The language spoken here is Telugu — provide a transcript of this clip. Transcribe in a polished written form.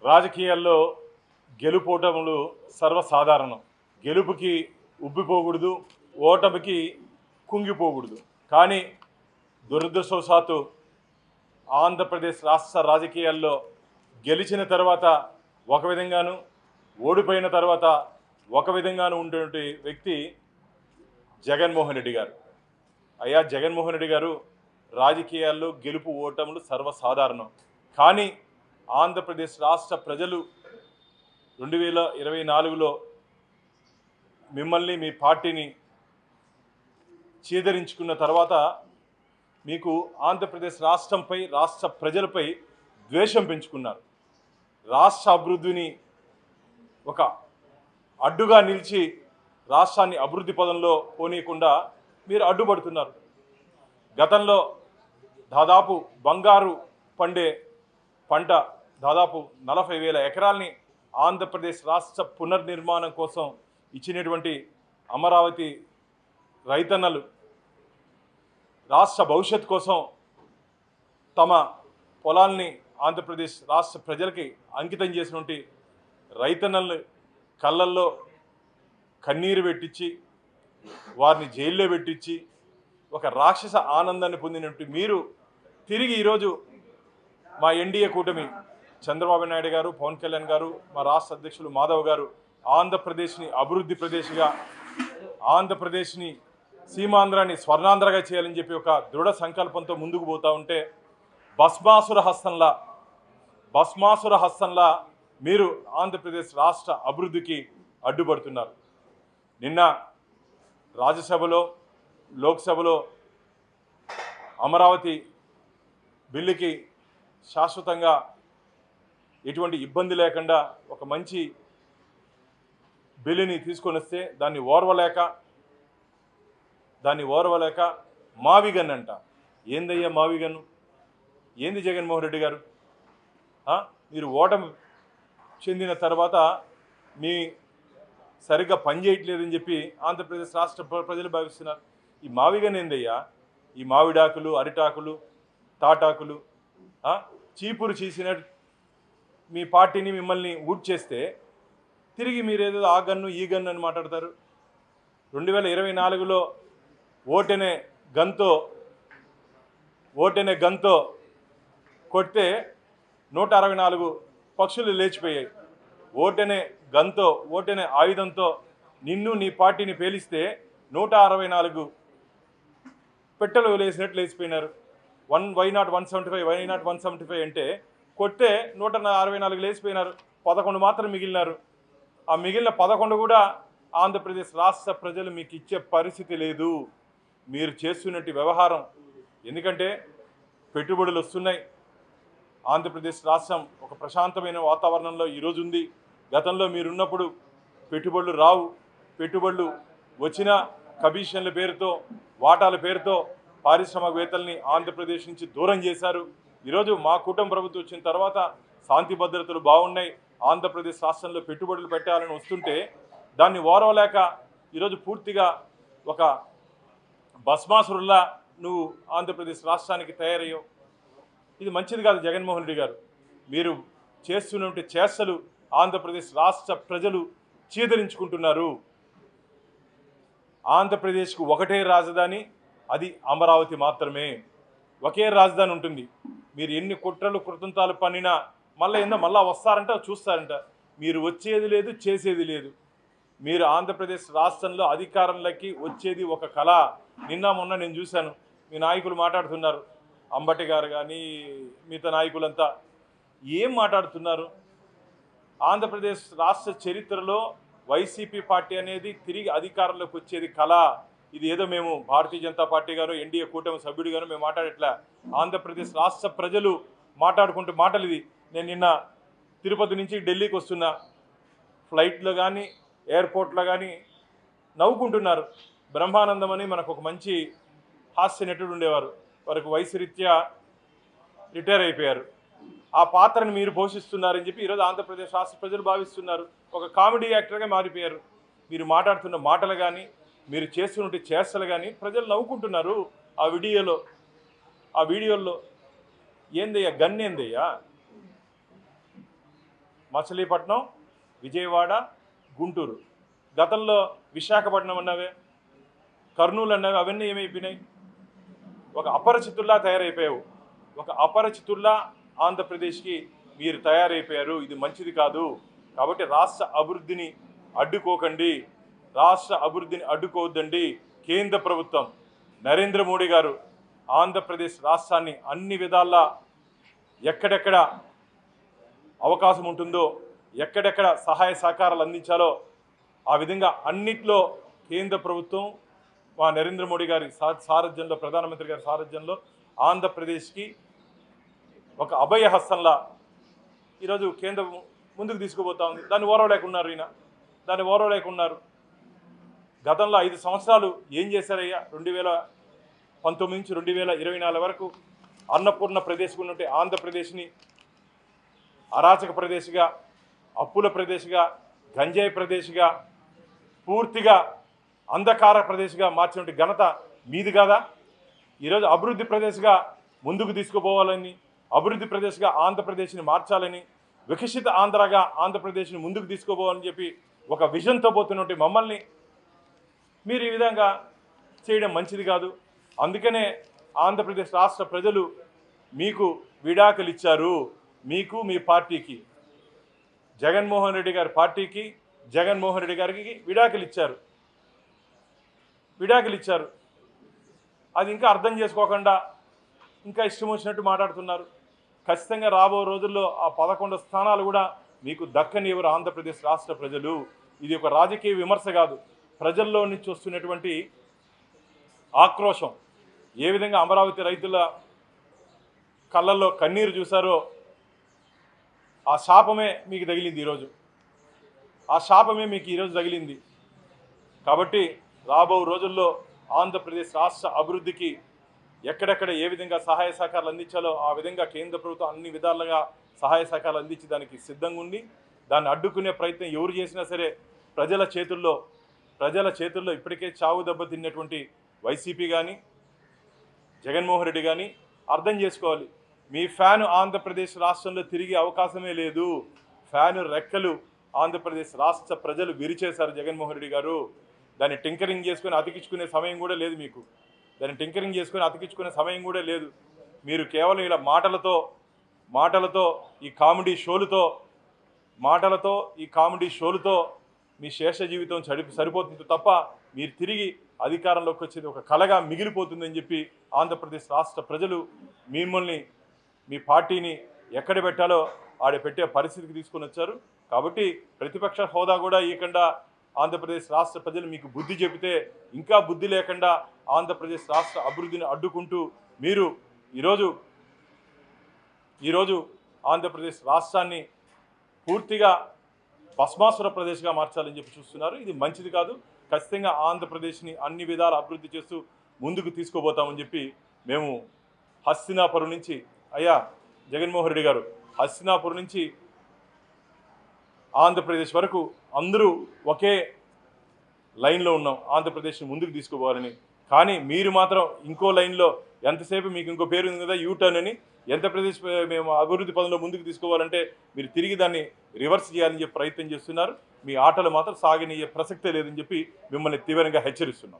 రాజకీయాల్లో గెలుపోటములు సర్వసాధారణం. గెలుపుకి ఉబ్బిపోకూడదు, ఓటమికి కుంగిపోకూడదు. కానీ దురదృష్టవశాత్తు ఆంధ్రప్రదేశ్ రాష్ట్ర రాజకీయాల్లో గెలిచిన తర్వాత ఒక విధంగాను, ఓడిపోయిన తర్వాత ఒక విధంగాను ఉండేటువంటి వ్యక్తి జగన్మోహన్ రెడ్డి గారు. అయ్యా జగన్మోహన్ రెడ్డి గారు, రాజకీయాల్లో గెలుపు ఓటములు సర్వసాధారణం. కానీ ఆంధ్రప్రదేశ్ రాష్ట్ర ప్రజలు 2024లో మిమ్మల్ని, మీ పార్టీని చీదరించుకున్న తర్వాత మీకు ఆంధ్రప్రదేశ్ రాష్ట్రంపై, రాష్ట్ర ప్రజలపై ద్వేషం పెంచుకున్నారు. రాష్ట్ర అభివృద్ధిని ఒక అడ్డుగా నిలిచి రాష్ట్రాన్ని అభివృద్ధి పదంలో పోనీయకుండా మీరు అడ్డుపడుతున్నారు. గతంలో దాదాపు బంగారు పండే పంట దాదాపు 40,000 ఎకరాల్ని ఆంధ్రప్రదేశ్ రాష్ట్ర పునర్నిర్మాణం కోసం ఇచ్చినటువంటి అమరావతి రైతన్నలు రాష్ట్ర భవిష్యత్ కోసం తమ పొలాల్ని ఆంధ్రప్రదేశ్ రాష్ట్ర ప్రజలకి అంకితం చేసినటువంటి రైతన్నలు కళ్ళల్లో కన్నీరు పెట్టించి, వారిని జైల్లో పెట్టించి, ఒక రాక్షస ఆనందాన్ని పొందినట్టు మీరు తిరిగి ఈరోజు మా ఎన్డీఏ కూటమి చంద్రబాబు నాయుడు గారు, పవన్ కళ్యాణ్ గారు, మా రాష్ట్ర అధ్యక్షులు మాధవ్ గారు ఆంధ్రప్రదేశ్ని అభివృద్ధి ప్రదేశ్గా, ఆంధ్రప్రదేశ్ని సీమాంధ్రాన్ని స్వర్ణాంధ్రగా చేయాలని చెప్పి ఒక దృఢ సంకల్పంతో ముందుకు పోతూ ఉంటే భస్మాసుర హస్తంలా మీరు ఆంధ్రప్రదేశ్ రాష్ట్ర అభివృద్ధికి అడ్డుపడుతున్నారు. నిన్న రాజ్యసభలో, లోక్సభలో అమరావతి బిల్లుకి శాశ్వతంగా ఎటువంటి ఇబ్బంది లేకుండా ఒక మంచి బిల్లుని తీసుకొని వస్తే దాన్ని ఓర్వలేక మావిగన్ అంట. ఏందయ్యా మావిగన్? ఏంది జగన్మోహన్ రెడ్డి గారు? మీరు ఓటమి చెందిన తర్వాత మీ సరిగ్గా పనిచేయట్లేదని చెప్పి ఆంధ్రప్రదేశ్ రాష్ట్ర ప్రజలు భావిస్తున్నారు. ఈ మావిగన్ ఏందయ్యా? ఈ మావిడాకులు, అరిటాకులు, తాటాకులు చీపురు చీసిన మీ పార్టీని, మిమ్మల్ని ఊడ్చేస్తే తిరిగి మీరేదో ఆ గన్ను ఈ గన్ను అని మాట్లాడతారు. 2024లో ఓటెనే గన్తో కొడితే 164 పక్షులు లేచిపోయాయి. ఓటెనే ఆయుధంతో నిన్ను, నీ పార్టీని పేలిస్తే 164 పెట్టెలు లేచినట్లు లేచిపోయినారు. వై నాట్ 175 అంటే కొట్టే 164 లేచిపోయినారు. 11 మాత్రం మిగిలినారు. ఆ మిగిలిన 11 కూడా ఆంధ్రప్రదేశ్ రాష్ట్ర ప్రజలు మీకు ఇచ్చే పరిస్థితి లేదు మీరు చేస్తున్నట్టు వ్యవహారం. ఎందుకంటే పెట్టుబడులు వస్తున్నాయి. ఆంధ్రప్రదేశ్ రాష్ట్రం ఒక ప్రశాంతమైన వాతావరణంలో ఈరోజు ఉంది. గతంలో మీరున్నప్పుడు పెట్టుబడులు రావు. పెట్టుబడులు వచ్చినా కమిషన్ల పేరుతో, వాటాల పేరుతో పారిశ్రామికవేత్తల్ని ఆంధ్రప్రదేశ్ నుంచి దూరం చేశారు. ఈరోజు మా కూటమి ప్రభుత్వం వచ్చిన తర్వాత శాంతి భద్రతలు బాగున్నాయి. ఆంధ్రప్రదేశ్ రాష్ట్రంలో పెట్టుబడులు పెట్టాలని వస్తుంటే దాన్ని ఓర్వలేక ఈరోజు పూర్తిగా ఒక భస్మాసురుల్లా నువ్వు ఆంధ్రప్రదేశ్ రాష్ట్రానికి తయారయ్యావు. ఇది మంచిది కాదు జగన్మోహన్ రెడ్డి గారు. మీరు చేస్తున్నటువంటి చేష్టలు ఆంధ్రప్రదేశ్ రాష్ట్ర ప్రజలు చీదరించుకుంటున్నారు. ఆంధ్రప్రదేశ్కు ఒకటే రాజధాని, అది అమరావతి మాత్రమే. ఒకే రాజధాని ఉంటుంది. మీరు ఎన్ని కుట్రలు కృతంతాలు పన్నినా మళ్ళీ వస్తారంట, చూస్తారంట. మీరు వచ్చేది లేదు, చేసేది లేదు. మీరు ఆంధ్రప్రదేశ్ రాష్ట్రంలో అధికారంలోకి వచ్చేది ఒక కళ. నిన్న మొన్న నేను చూశాను, మీ నాయకులు మాట్లాడుతున్నారు, అంబటి గారు కానీ మిగతా నాయకులంతా ఏం మాట్లాడుతున్నారు? ఆంధ్రప్రదేశ్ రాష్ట్ర చరిత్రలో వైసీపీ పార్టీ అనేది తిరిగి అధికారంలోకి వచ్చేది కళ. ఇది ఏదో మేము భారతీయ జనతా పార్టీ గారు, ఎన్డీఏ కూటమి సభ్యుడు గారు మేము మాట్లాడట్లా. ఆంధ్రప్రదేశ్ రాష్ట్ర ప్రజలు మాట్లాడుకుంటూ మాటలు ఇది. నేను నిన్న తిరుపతి నుంచి ఢిల్లీకి వస్తున్నా, ఫ్లైట్లో కానీ ఎయిర్పోర్ట్లో కానీ నవ్వుకుంటున్నారు. బ్రహ్మానందం అని మనకు ఒక మంచి హాస్య నటుడు ఉండేవారు. వారికి వయసు రీత్యా రిటైర్ అయిపోయారు. ఆ పాత్రను మీరు పోషిస్తున్నారని చెప్పి ఈరోజు ఆంధ్రప్రదేశ్ రాష్ట్ర ప్రజలు భావిస్తున్నారు. ఒక కామెడీ యాక్టర్గా మారిపోయారు. మీరు మాట్లాడుతున్న మాటలు కానీ, మీరు చేస్తున్న చేష్టలు కానీ ప్రజలు నవ్వుకుంటున్నారు. ఆ వీడియోల్లో ఏందయ్యా? గన్ ఏందయ్యా? మచిలీపట్నం, విజయవాడ, గుంటూరు. గతంలో విశాఖపట్నం అన్నవే, కర్నూలు అన్నవి, అవన్నీ ఏమైపోయినాయి? ఒక అపరిచితుల్లా తయారైపోయావు. ఒక అపరిచితుల్లా ఆంధ్రప్రదేశ్కి మీరు తయారైపోయారు. ఇది మంచిది కాదు. కాబట్టి రాష్ట్ర అభివృద్ధిని అడ్డుకోకండి, రాష్ట్ర అభివృద్ధిని అడ్డుకోవద్దండి. కేంద్ర ప్రభుత్వం నరేంద్ర మోడీ గారు ఆంధ్రప్రదేశ్ రాష్ట్రాన్ని అన్ని విధాలా ఎక్కడెక్కడ అవకాశం ఉంటుందో, ఎక్కడెక్కడ సహాయ సహకారాలు అందించాలో ఆ విధంగా అన్నిట్లో కేంద్ర ప్రభుత్వం మా నరేంద్ర మోడీ గారి సారథ్యంలో, ప్రధానమంత్రి గారి సారథ్యంలో ఆంధ్రప్రదేశ్కి ఒక అభయ హస్తంలా ఈరోజు కేంద్రం ముందుకు తీసుకుపోతా ఉంది. దాన్ని ఓరవలేకున్నారు దాన్ని ఓరవలేకున్నారు. గతంలో 5 సంవత్సరాలు ఏం చేశారయ్యా? 2019 నుంచి 2024 వరకు అన్నపూర్ణ ప్రదేశ్గా ఉన్నట్టు ఆంధ్రప్రదేశ్ని అరాచక ప్రదేశ్గా, అప్పుల ప్రదేశ్గా, గంజాయి ప్రదేశ్గా, పూర్తిగా అంధకార ప్రదేశ్గా మార్చినటువంటి ఘనత మీది కాదా? ఈరోజు అభివృద్ధి ప్రదేశ్గా ముందుకు తీసుకుపోవాలని, అభివృద్ధి ప్రదేశ్గా ఆంధ్రప్రదేశ్ని మార్చాలని, వికసిత ఆంధ్రగా ఆంధ్రప్రదేశ్ని ముందుకు తీసుకుపోవాలని చెప్పి ఒక విజన్తో పోతున్నట్టు మమ్మల్ని మీరు ఈ విధంగా చేయడం మంచిది కాదు. అందుకనే ఆంధ్రప్రదేశ్ రాష్ట్ర ప్రజలు మీకు విడాకులు ఇచ్చారు. మీకు, మీ పార్టీకి, జగన్మోహన్ రెడ్డి గారి పార్టీకి, జగన్మోహన్ రెడ్డి గారికి విడాకులు ఇచ్చారు. అది ఇంకా అర్థం చేసుకోకుండా ఇంకా ఇష్టం వచ్చినట్టు మాట్లాడుతున్నారు. ఖచ్చితంగా రాబో రోజుల్లో ఆ 11 స్థానాలు కూడా మీకు దక్కనివ్వరు ఆంధ్రప్రదేశ్ రాష్ట్ర ప్రజలు. ఇది ఒక రాజకీయ విమర్శ కాదు, ప్రజల్లో నుంచి వస్తున్నటువంటి ఆక్రోశం. ఏ విధంగా అమరావతి రైతుల కళ్ళల్లో కన్నీరు చూశారో ఆ శాపమే మీకు తగిలింది ఈరోజు. ఆ శాపమే మీకు ఈరోజు తగిలింది. కాబట్టి రాబో రోజుల్లో ఆంధ్రప్రదేశ్ రాష్ట్ర అభివృద్ధికి ఎక్కడెక్కడ ఏ విధంగా సహాయ సహకారాలు అందించాలో ఆ విధంగా కేంద్ర ప్రభుత్వం అన్ని విధాలుగా సహాయ సహకారాలు అందించి దానికి సిద్ధంగా ఉండి దాన్ని అడ్డుకునే ప్రయత్నం ఎవరు చేసినా సరే ప్రజల చేతుల్లో ఇప్పటికే చావు దెబ్బ తిన్నటువంటి వైసీపీ కానీ, జగన్మోహన్ రెడ్డి కానీ అర్థం చేసుకోవాలి. మీ ఫ్యాను ఆంధ్రప్రదేశ్ రాష్ట్రంలో తిరిగే అవకాశమే లేదు. ఫ్యాను రెక్కలు ఆంధ్రప్రదేశ్ రాష్ట్ర ప్రజలు విరిచేశారు జగన్మోహన్ రెడ్డి గారు. దాన్ని టింకరింగ్ చేసుకొని అతికించుకునే సమయం కూడా లేదు మీకు. మీరు కేవలం ఇలా మాటలతో ఈ కామెడీ షోలతో మీ శేష జీవితం సరిపోతుంది తప్ప మీరు తిరిగి అధికారంలోకి వచ్చేది ఒక కలగా మిగిలిపోతుందని చెప్పి ఆంధ్రప్రదేశ్ రాష్ట్ర ప్రజలు మిమ్మల్ని, మీ పార్టీని ఎక్కడ పెట్టాలో ఆడ పెట్టే పరిస్థితికి తీసుకొని వచ్చారు. కాబట్టి ప్రతిపక్ష హోదా కూడా ఇవ్వకుండా ఆంధ్రప్రదేశ్ రాష్ట్ర ప్రజలు మీకు బుద్ధి చెబితే ఇంకా బుద్ధి లేకుండా ఆంధ్రప్రదేశ్ రాష్ట్ర అభివృద్ధిని అడ్డుకుంటూ మీరు ఈరోజు ఆంధ్రప్రదేశ్ రాష్ట్రాన్ని పూర్తిగా భస్మాసుర ప్రదేశ్గా మార్చాలని చెప్పి చూస్తున్నారు. ఇది మంచిది కాదు. ఖచ్చితంగా ఆంధ్రప్రదేశ్ని అన్ని విధాల అభివృద్ధి చేస్తూ ముందుకు తీసుకుపోతామని చెప్పి మేము హస్తినాపురం నుంచి, అయ్యా జగన్మోహన్ రెడ్డి గారు, హస్తినాపురం నుంచి ఆంధ్రప్రదేశ్ వరకు అందరూ ఒకే లైన్లో ఉన్నాం ఆంధ్రప్రదేశ్ని ముందుకు తీసుకుపోవాలని. కానీ మీరు మాత్రం ఇంకో లైన్లో, ఎంతసేపు మీకు ఇంకో పేరు ఉంది కదా యూటర్న్ అని, ఆంధ్రప్రదేశ్ మేము అభివృద్ధి పదంలో ముందుకు తీసుకోవాలంటే మీరు తిరిగి దాన్ని రివర్స్ చేయాలని చెప్పి ప్రయత్నం చేస్తున్నారు. మీ ఆటలు మాత్రం సాగనీయే ప్రసక్తే లేదని చెప్పి మిమ్మల్ని తీవ్రంగా హెచ్చరిస్తున్నాం.